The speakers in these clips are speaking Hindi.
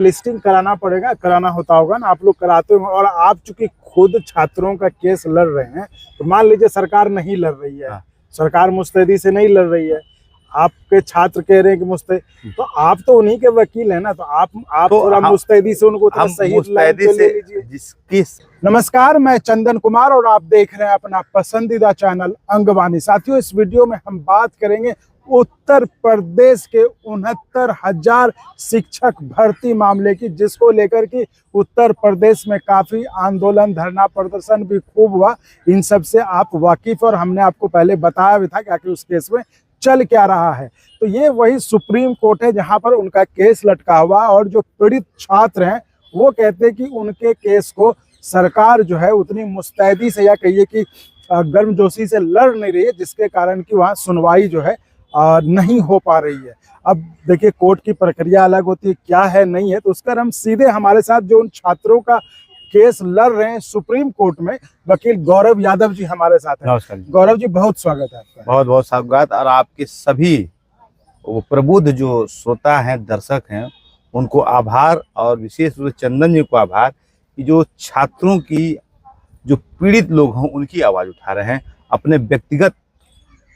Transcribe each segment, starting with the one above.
लिस्टिंग कराना पड़ेगा, कराना होता होगा ना, आप लोग कराते होंगे। और आप चूंकि खुद छात्रों का केस लड़ रहे हैं, तो मान लीजिए सरकार नहीं लड़ रही है, सरकार मुस्तैदी से नहीं लड़ रही है, आपके छात्र कह रहे हैं कि मुस्तैदी, तो आप तो उन्हीं के वकील हैं ना, तो आप तो थोड़ा मुस्तैदी से उनको थोड़ा सही लाइन पे ले लीजिए। जिसकी नमस्कार, मैं चंदन कुमार और आप देख रहे हैं अपना पसंदीदा चैनल अंगवानी। साथियों, इस वीडियो में हम बात करेंगे उत्तर प्रदेश के 69,000 शिक्षक भर्ती मामले की, जिसको लेकर के उत्तर प्रदेश में काफी आंदोलन, धरना प्रदर्शन भी खूब हुआ। इन सब से आप वाकिफ, और हमने आपको पहले बताया भी था कि आखिर उस केस में चल क्या रहा है। तो ये वही सुप्रीम कोर्ट है जहां पर उनका केस लटका हुआ, और जो पीड़ित छात्र हैं वो कहते हैं कि उनके केस को सरकार जो है उतनी मुस्तैदी से, या कहिए कि गर्मजोशी से लड़ नहीं रही है, जिसके कारण कि वहाँ सुनवाई जो है नहीं हो पा रही है। अब देखिए, कोर्ट की प्रक्रिया अलग होती है, क्या है नहीं है, तो उसका हम सीधे हमारे साथ जो उन छात्रों का केस लड़ रहे हैं सुप्रीम कोर्ट में, वकील गौरव यादव जी हमारे साथ हैं। नमस्कार जी। गौरव जी, बहुत स्वागत है आपका। बहुत बहुत स्वागत। और आपके सभी वो प्रबुद्ध जो श्रोता हैं, दर्शक हैं, उनको आभार, और विशेष रूप से चंदन जी को आभार कि जो छात्रों की जो पीड़ित लोग हों उनकी आवाज़ उठा रहे हैं अपने व्यक्तिगत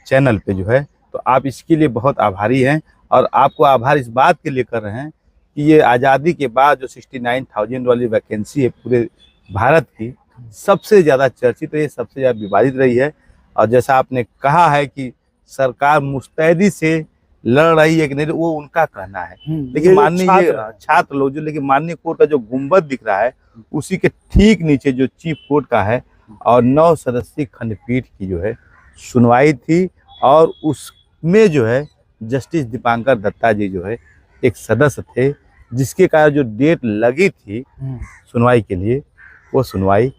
चैनल पे जो है। तो आप इसके लिए बहुत आभारी हैं, और आपको आभार इस बात के लिए कर रहे हैं कि ये आज़ादी के बाद जो 69,000 वाली वैकेंसी है पूरे भारत की, सबसे ज़्यादा चर्चित रही, सबसे ज़्यादा विवादित रही है। और जैसा आपने कहा है कि सरकार मुस्तैदी से लड़ रही है कि नहीं, वो उनका कहना है। लेकिन माननीय छात्र लोग जो, लेकिन माननीय कोर्ट का जो गुंबद दिख रहा है उसी के ठीक नीचे जो चीफ कोर्ट का है, और 9 सदस्यीय खंडपीठ की जो है सुनवाई थी, और उसमें जो है जस्टिस दीपांकर दत्ता जी जो है एक सदस्य थे, जिसके कारण जो डेट लगी थी सुनवाई के लिए, वो सुनवाई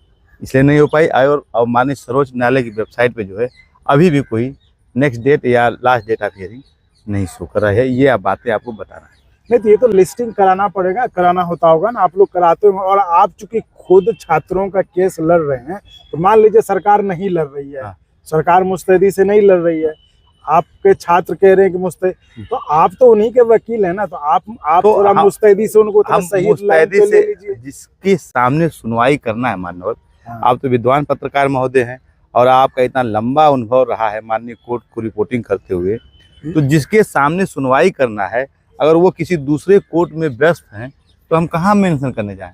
इसलिए नहीं हो पाई। और माननीय सर्वोच्च न्यायालय की वेबसाइट पे जो है अभी भी कोई नेक्स्ट डेट या लास्ट डेट ऑफ हियरिंग नहीं शो कर रहा है। ये आप बातें आपको बता रहा है। नहीं, तो ये तो लिस्टिंग कराना पड़ेगा, कराना होता होगा ना, आप लोग कराते होंगे। और आप चूंकि खुद छात्रों का केस लड़ रहे हैं, तो मान लीजिए सरकार नहीं लड़ रही है, सरकार मुस्तैदी से नहीं लड़ रही है, आपके छात्र कह रहे हैं कि मुस्तैदी, तो आप तो उन्हीं के वकील हैं ना, तो आप तो थोड़ा मुस्तैदी से उनको थोड़ा सही लाइन पे ले लीजिए। जिसके सामने सुनवाई करना है माननीय, आप तो विद्वान पत्रकार महोदय हैं, और आपका इतना लंबा अनुभव रहा है माननीय कोर्ट को रिपोर्टिंग करते हुए, तो जिसके सामने सुनवाई करना है, अगर वो किसी दूसरे कोर्ट में व्यस्त हैं, तो हम कहाँ मेंशन करने जाएं?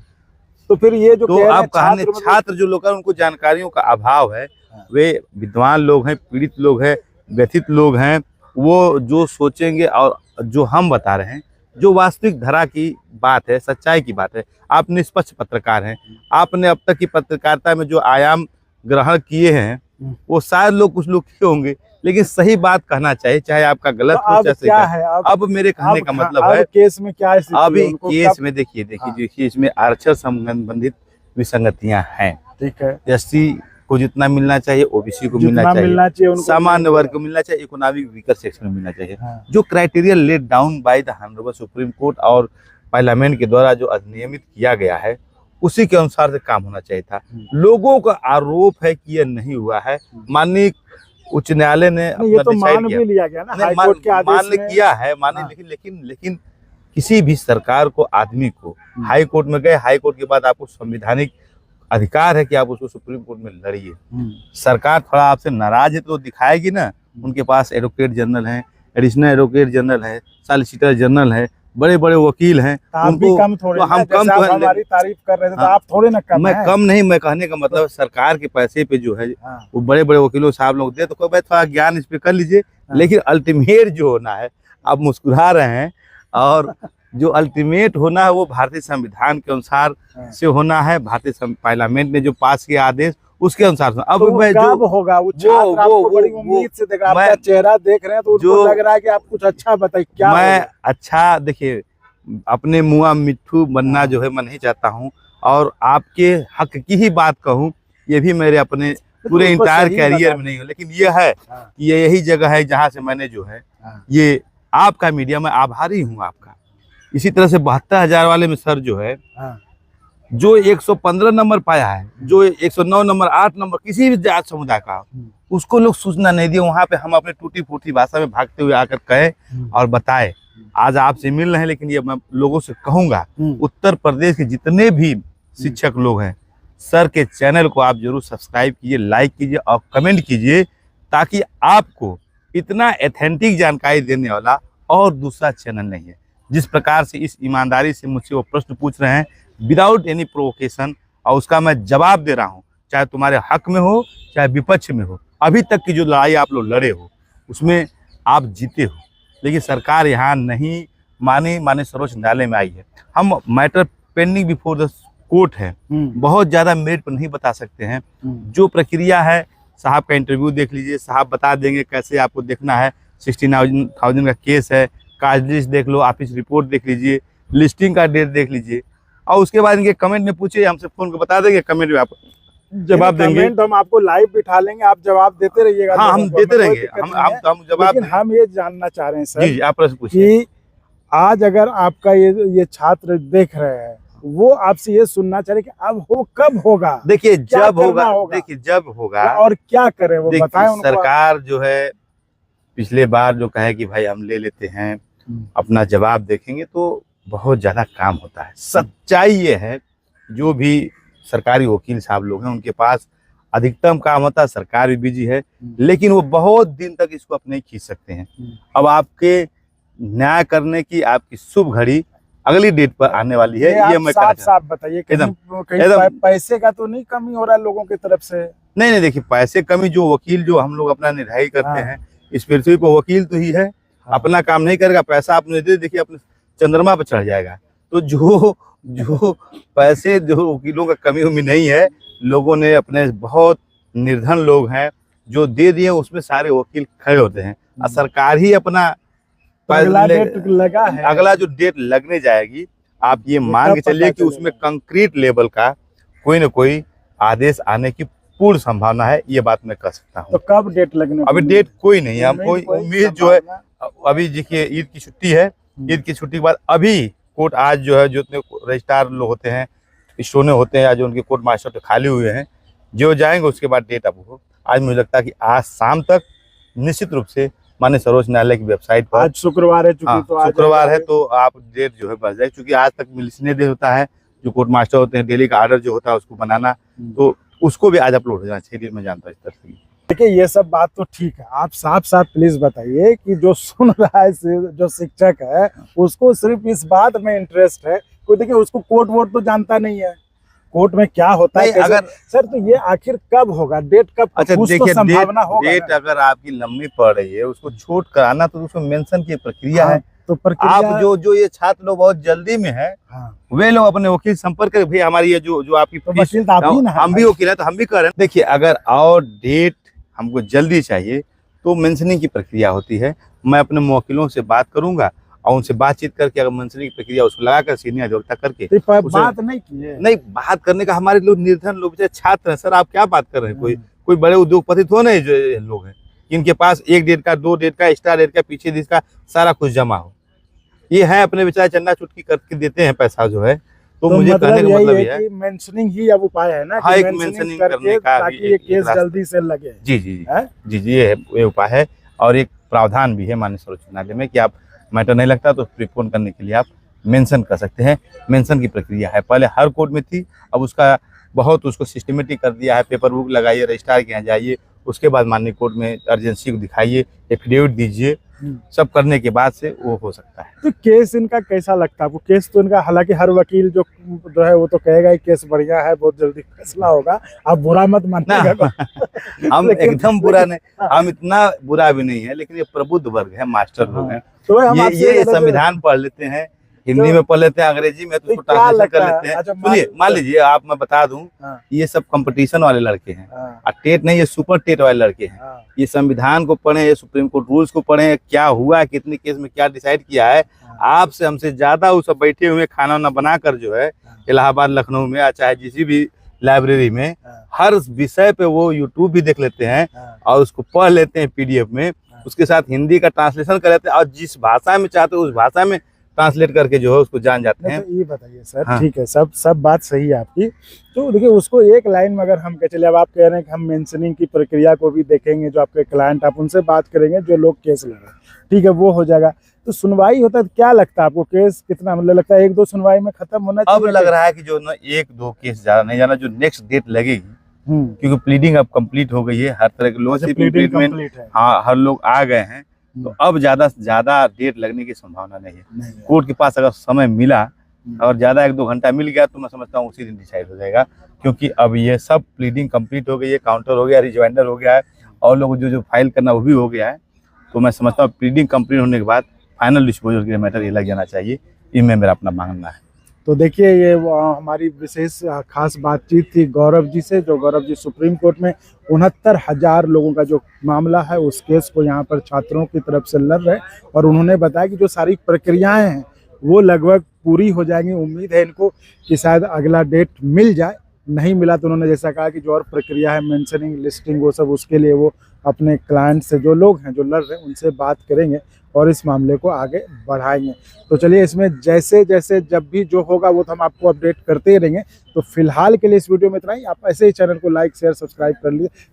तो फिर ये जो तो आप कहने छात्र जो लोग हैं उनको जानकारियों का अभाव है, वे विद्वान लोग हैं, पीड़ित लोग हैं, व्यथित लोग हैं, वो जो सोचेंगे और जो हम बता रहे हैं जो वास्तविक धरा की बात है, सच्चाई की बात है। आप निष्पक्ष पत्रकार हैं, आपने अब तक की पत्रकारिता में जो आयाम ग्रहण किए हैं वो शायद कुछ लोग किए होंगे, लेकिन सही बात कहना चाहिए, चाहे आपका गलत हो चाहे क्या है। अब मेरे कहने का मतलब है केस में क्या है, अभी केस में देखिए देखिए इसमें आरक्षण संबंधित विसंगतियां हैं। ठीक है, एससी को जितना मिलना चाहिए ओबीसी को मिलना चाहिए, सामान्य वर्ग को मिलना चाहिए, इकोनॉमिक वीकर सेक्शन में मिलना चाहिए। जो criteria laid down by the honourable supreme court और पार्लियामेंट के द्वारा जो अधिनियमित किया गया है, उसी के अनुसार से काम होना चाहिए था। लोगों का आरोप है कि यह नहीं हुआ है। माननीय उच्च न्यायालय ने ये तो मान भी लिया गया ना, हाई कोर्ट के आदेश में किया है, लेकिन किसी भी सरकार को, आदमी को हाई कोर्ट में गए, हाई कोर्ट के बाद आपको संवैधानिक अधिकार है कि आप उसको सुप्रीम कोर्ट में लड़िए। सरकार थोड़ा आपसे नाराज है तो दिखाएगी ना, उनके पास एडवोकेट जनरल है, एडिशनल एडवोकेट जनरल है, सॉलिसिटर जनरल है, बड़े बड़े वकील हैं। उनको कम थोड़े, तो हम कम तो हमारी तारीफ कर रहे थे, तो आप थोड़े ना कम। मैं कम नहीं, मैं कहने का मतलब सरकार के पैसे पे जो है वो बड़े बड़े वकीलों साहब लोग दे, तो कोई बात थोड़ा ज्ञान इस पे कर लीजिए। लेकिन अल्टीमेट जो होना है, आप मुस्कुरा रहे हैं, और जो अल्टीमेट होना है वो भारतीय संविधान के अनुसार से होना है। भारतीय पार्लियामेंट ने जो पास किया आदेश उसके अनुसार। अब तो मैं जो होगा वो बड़ी उम्मीद से देख रहा है, चेहरा देख रहे हैं, तो उनको लग रहा है कि आप कुछ अच्छा बताइए। क्या मैं अच्छा, देखिए, अपने मुआ मिट्ठू बनना जो है मैं नहीं चाहता हूँ, और आपके हक की ही बात कहूँ, ये भी मेरे अपने पूरे इंटायर कैरियर में नहीं हो, लेकिन ये है कि ये यही जगह है जहाँ से मैंने जो है ये आपका मीडिया में आभारी हूँ आपका। इसी तरह से 72,000 वाले में सर जो है, जो 115 नंबर पाया है, जो 109 नंबर 8 नंबर किसी भी जात समुदाय का, उसको लोग सूचना नहीं दिए। वहां पे हम अपने टूटी फूटी भाषा में भागते हुए आकर कहे और बताए। आज आपसे मिल रहे हैं, लेकिन ये मैं लोगों से कहूंगा, उत्तर प्रदेश के जितने भी शिक्षक लोग हैं, सर के चैनल को आप जरूर सब्सक्राइब कीजिए, लाइक कीजिए और कमेंट कीजिए, ताकि आपको इतना एथेंटिक जानकारी देने वाला और दूसरा चैनल नहीं है। जिस प्रकार से इस ईमानदारी से मुझसे वो प्रश्न पूछ रहे हैं विदाउट एनी प्रोवोकेशन, और उसका मैं जवाब दे रहा हूँ, चाहे तुम्हारे हक में हो चाहे विपक्ष में हो। अभी तक की जो लड़ाई आप लोग लड़े हो उसमें आप जीते हो, लेकिन सरकार यहाँ नहीं माने। माने सर्वोच्च न्यायालय में आई है। हम matter pending before the court है, बहुत ज्यादा मेरिट पर नहीं बता सकते हैं। जो प्रक्रिया है, साहब का इंटरव्यू देख लीजिए, साहब बता देंगे कैसे आपको देखना है। 16,000 का केस है, काज लिस्ट देख लो, ऑफिस रिपोर्ट देख लीजिए, लिस्टिंग का डेट देख लीजिए, और उसके बाद इनके कमेंट में पूछिए, हमसे फोन को बता देंगे, कमेंट में आप जवाब देंगे। कमेंट हम आपको लाइव बिठा लेंगे, आप जवाब देते रहिएगा। हाँ, हम देते रहेंगे, हम जवाब। लेकिन हम ये जानना चाह रहे हैं सर, जी आप प्रश्न पूछिए कि आज अगर आपका ये छात्र देख रहे हैं, वो आपसे ये सुनना चाह रहे कि अब हो कब होगा। देखिए जब होगा, देखिए जब होगा और क्या करें वो बताएं उनको। सरकार जो है पिछले बार जो कहे कि भाई हम ले लेते हैं, अपना जवाब देखेंगे, तो बहुत ज्यादा काम होता है। सच्चाई ये है, जो भी सरकारी वकील साहब लोग हैं उनके पास अधिकतम काम होता है, सरकार भी बिजी है, लेकिन वो बहुत दिन तक इसको अपने खींच सकते हैं। अब आपके न्याय करने की आपकी शुभ घड़ी अगली डेट पर आने वाली है। ये मैं साफ बताइए, कहीं पैसे का तो नहीं कमी हो रहा है लोगों की तरफ से? नहीं, देखिए पैसे कमी, जो वकील जो हम लोग अपना निर्णय करते हैं, इस पृथ्वी पर वकील तो ही है, अपना काम नहीं करेगा, पैसा आपने दे, देखिए अपने चंद्रमा पर चढ़ जाएगा। तो जो पैसे जो वकीलों का कमी उमी नहीं है, लोगों ने अपने बहुत निर्धन लोग हैं जो दे दिए, उसमें सारे वकील खड़े होते हैं। और सरकार ही अपना अगला डेट लगा है, अगला जो डेट लगने जाएगी, आप ये मान के चलिए कि उसमें कंक्रीट लेवल का कोई न कोई आदेश आने की पूर्ण संभावना है। ये बात मैं कह सकता हूँ। तो कब डेट लगने? अभी डेट कोई नहीं है, हम कोई उम्मीद जो है, अभी देखिए ईद की छुट्टी है, ईद की छुट्टी के बाद अभी कोर्ट आज जो है, जो इतने रजिस्ट्रार लोग होते हैं, स्टोने होते हैं, या जो उनके कोर्ट मास्टर खाली हुए हैं, जो जाएंगे उसके बाद डेट अब हो। आज मुझे लगता है कि आज शाम तक निश्चित रूप से माननीय सर्वोच्च न्यायालय की वेबसाइट पर, आज शुक्रवार है, चूंकि तो शुक्रवार है, तो आप डेट जो है बच जाए, क्योंकि आज तक मिलिसने डे होता है, जो कोर्ट मास्टर होते हैं डेली का ऑर्डर जो होता है उसको बनाना, तो उसको भी आज अपलोड हो जाना चाहिए। मैं जानता हूँ इस तरह से। देखिए ये सब बात तो ठीक है, आप साफ साफ प्लीज बताइए कि जो सुन रहा है, जो शिक्षक है, उसको सिर्फ इस बात में इंटरेस्ट है, कोई देखिए उसको कोर्ट वोट तो जानता नहीं है, कोर्ट में क्या होता है अगर सर, तो ये आखिर कब होगा, डेट कब? अच्छा देखिए, तो संभावना होगा, डेट अगर आपकी लंबी पड़ रही है, उसको छूट कराना तो उसमें मेंशन की प्रक्रिया है। तो प्रक्रिया आप जो ये छात्र लोग बहुत जल्दी में है, वे लोग अपने वकील संपर्क कर, भाई हमारी ये जो आपकी वकील हम भी वकील है तो हम भी कर रहे हैं। देखिए अगर और डेट हमको जल्दी चाहिए तो मेंशनिंग की प्रक्रिया होती है। मैं अपने वकीलों से बात करूंगा और उनसे बातचीत करके, अगर मेंशनिंग की प्रक्रिया उसको लगाकर सीनियर अधिवक्ता करके, बात नहीं की है। नहीं, बात करने का हमारे लोग निर्धन लोग छात्र हैं सर, आप क्या बात कर रहे हैं? कोई बड़े उद्योगपति तो नहीं जो लोग हैं इनके पास 1 डेट का, 2 डेट का, एक्स्ट्रा डेट का, पीछे दिन का सारा कुछ जमा हो। ये है अपने बेचारे चंदा चुटकी करके देते हैं पैसा जो है। तो मुझे कहने का मतलब ये है कि मेंशनिंग ही अब उपाय है ना, हाँ, एक मेंशनिंग करने का ताकि ये केस जल्दी से लगे। जी ये उपाय है, और एक प्रावधान भी है माननीय सर्वोच्च न्यायालय में कि आप मैटर नहीं लगता तो प्रीपोन करने के लिए आप मेंशन कर सकते हैं। मेंशन की प्रक्रिया है, पहले हर कोर्ट में थी, अब उसका बहुत उसको सिस्टमेटिक कर दिया है। पेपर बुक लगाइए, रजिस्ट्रार के यहाँ जाइए, उसके बाद माननीय कोर्ट में अर्जेंसी को दिखाइए, एफिडेविट दीजिए, सब करने के बाद से वो हो सकता है। तो केस इनका कैसा लगता है आपको? केस तो इनका, हालांकि हर वकील जो है वो तो कहेगा केस बढ़िया है, बहुत जल्दी फैसला होगा, आप बुरा मत मानिएगा। हम एकदम बुरा नहीं, हम इतना बुरा भी नहीं है, लेकिन ये प्रबुद्ध वर्ग है, मास्टर लोग हैं, तो ये संविधान पढ़ लेते हैं, हिंदी में पढ़ लेते हैं, अंग्रेजी में तो ट्रांसलेशन कर लेते हैं। सुनिए, मान लीजिए आप, मैं बता दूं, ये सब कंपटीशन वाले लड़के हैं, टेट नहीं, ये सुपर टेट वाले लड़के हैं। ये संविधान को पढ़े, ये सुप्रीम कोर्ट रूल्स को पढ़े, क्या हुआ, कितने केस में क्या डिसाइड किया है। आपसे हमसे ज्यादा वो सब बैठे हुए खाना वाना बनाकर जो है इलाहाबाद, लखनऊ में, चाहे जिसी भी लाइब्रेरी में, हर विषय पे वो यूट्यूब भी देख लेते हैं और उसको पढ़ लेते हैं PDF में, उसके साथ हिंदी का ट्रांसलेशन कर लेते हैं, और जिस भाषा में चाहते हो उस भाषा में ट्रांसलेट करके जो है उसको जान जाते नहीं हैं। तो ये बताइए सर, हाँ। ठीक है, सब बात सही है आपकी। तो देखिए उसको एक लाइन में अगर हम कह चले, अब आप कह रहे हैं कि हम मेंशनिंग की प्रक्रिया को भी देखेंगे, जो आपके क्लाइंट आप उनसे बात करेंगे जो लोग केस लड़ रहे हैं, ठीक है, वो हो जाएगा। तो सुनवाई होता है तो क्या लगता है आपको, केस कितना मतलब लगता है 1-2 सुनवाई में खत्म होना अब चाहिए? लग रहा है कि जो ना 1-2 केस ज्यादा नहीं जाना, जो नेक्स्ट डेट लगेगी, क्योंकि प्लीडिंग अब कंप्लीट हो गई है, हर तरह के लोग अच्छा, pleading complete है। हाँ हर लोग आ गए हैं, तो अब ज्यादा डेट लगने की संभावना नहीं है। नहीं है। कोर्ट के पास अगर समय मिला और ज्यादा 1-2 घंटा मिल गया तो मैं समझता हूँ उसी दिन डिसाइड हो जाएगा, क्योंकि अब ये सब प्लीडिंग कंप्लीट हो गई है, काउंटर हो गया, रिजवाइंडर हो गया है, और लोग जो फाइल करना वो भी हो गया है। तो मैं समझता हूँ प्लीडिंग कंप्लीट होने के बाद फाइनल डिस्पोजल के मैटर ये लग जाना चाहिए, इनमें मेरा अपना मानना है। तो देखिए ये हमारी विशेष खास बातचीत थी गौरव जी से, जो गौरव जी सुप्रीम कोर्ट में 69,000 लोगों का जो मामला है उस केस को यहाँ पर छात्रों की तरफ से लड़ रहे, और उन्होंने बताया कि जो सारी प्रक्रियाएं हैं वो लगभग पूरी हो जाएंगी। उम्मीद है इनको कि शायद अगला डेट मिल जाए, नहीं मिला तो उन्होंने जैसा कहा कि जो और प्रक्रिया है मेंशनिंग, लिस्टिंग, वो सब उसके लिए वो अपने क्लाइंट से, जो लोग हैं जो लड़ रहे हैं, उनसे बात करेंगे और इस मामले को आगे बढ़ाएंगे। तो चलिए इसमें जैसे जैसे जब भी जो होगा वो तो हम आपको अपडेट करते ही रहेंगे। तो फिलहाल के लिए इस वीडियो में इतना ही। आप ऐसे ही चैनल को लाइक, शेयर, सब्सक्राइब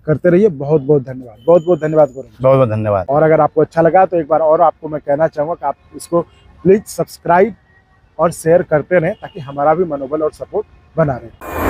करते रहिए। बहुत बहुत धन्यवाद, बहुत बहुत धन्यवाद गौरव। बहुत बहुत धन्यवाद। और अगर आपको अच्छा लगा तो एक बार और आपको मैं कहना चाहूँगा कि आप इसको प्लीज़ सब्सक्राइब और शेयर करते रहें, ताकि हमारा भी मनोबल और सपोर्ट बना रहे।